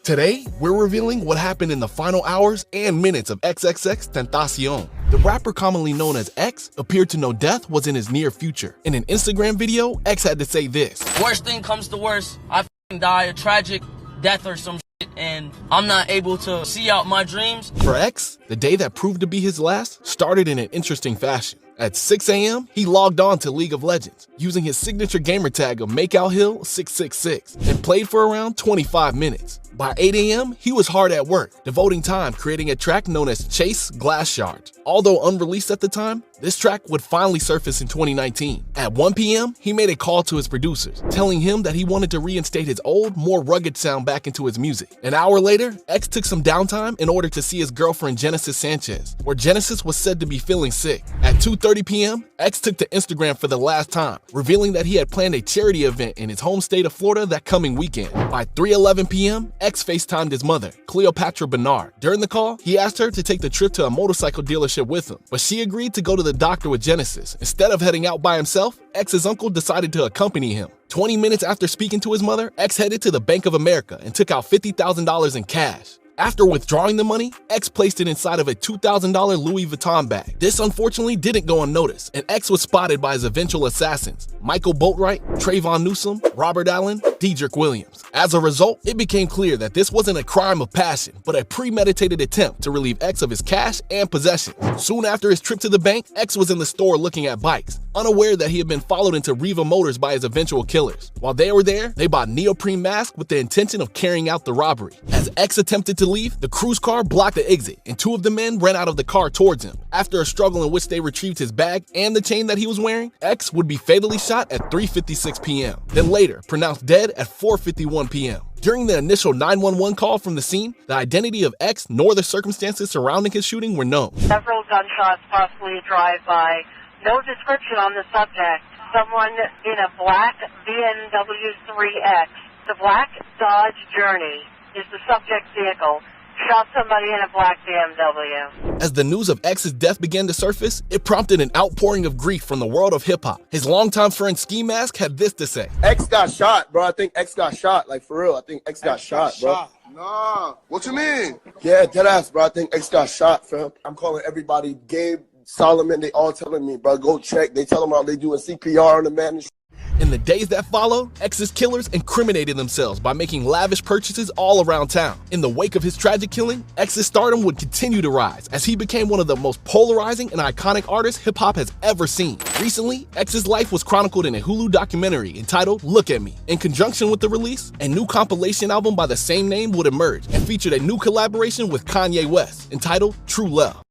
Today, we're revealing what happened in the final hours and minutes of Xxxtentacion. The rapper commonly known as X appeared to know death was in his near future. In an Instagram video, X had to say this: "Worst thing comes to worst, I die a tragic death or some shit, and I'm not able to see out my dreams." For X, the day that proved to be his last started in an interesting fashion. At 6 a.m., he logged on to League of Legends, using his signature gamer tag of MakeOutHill666, and played for around 25 minutes. By 8 a.m., he was hard at work, devoting time creating a track known as Chase Glass Shards. Although unreleased at the time, this track would finally surface in 2019. At 1 p.m., he made a call to his producers, telling him that he wanted to reinstate his old, more rugged sound back into his music. An hour later, X took some downtime in order to see his girlfriend Genesis Sanchez, where Genesis was said to be feeling sick. At 2:30 p.m., X took to Instagram for the last time, revealing that he had planned a charity event in his home state of Florida that coming weekend. By 3:11 p.m., X FaceTimed his mother, Cleopatra Bernard. During the call, he asked her to take the trip to a motorcycle dealership with him, but she agreed to go to the doctor with Genesis. Instead of heading out by himself, X's uncle decided to accompany him. 20 minutes after speaking to his mother, X headed to the Bank of America and took out $50,000 in cash. After withdrawing the money, X placed it inside of a $2,000 Louis Vuitton bag. This unfortunately didn't go unnoticed, and X was spotted by his eventual assassins, Michael Boatwright, Trayvon Newsom, Robert Allen, Dedrick Williams. As a result, it became clear that this wasn't a crime of passion, but a premeditated attempt to relieve X of his cash and possessions. Soon after his trip to the bank, X was in the store looking at bikes, unaware that he had been followed into Riva Motors by his eventual killers. While they were there, they bought neoprene masks with the intention of carrying out the robbery. As X attempted to leave, the cruise car blocked the exit, and two of the men ran out of the car towards him. After a struggle in which they retrieved his bag and the chain that he was wearing, X would be fatally shot at 3:56 p.m., then later pronounced dead at 4:51 p.m. During the initial 911 call from the scene, the identity of X nor the circumstances surrounding his shooting were known. Several gunshots, possibly a drive-by. No description on the subject. Someone in a black BMW 3X. The black Dodge Journey is the subject's vehicle. Shot somebody in a black BMW. As the news of X's death began to surface, it prompted an outpouring of grief from the world of hip-hop. His longtime friend Ski Mask had this to say: X got shot, bro. I think X got shot. Like, for real, I think X got shot, bro. Nah, what you mean? Yeah, deadass, bro. I think X got shot, fam. I'm calling everybody. Gabe, Solomon, they all telling me, bro, go check. They tell them how they doing CPR on the man. In the days that followed, X's killers incriminated themselves by making lavish purchases all around town. In the wake of his tragic killing, X's stardom would continue to rise as he became one of the most polarizing and iconic artists hip-hop has ever seen. Recently, X's life was chronicled in a Hulu documentary entitled Look at Me. In conjunction with the release, a new compilation album by the same name would emerge and featured a new collaboration with Kanye West entitled True Love.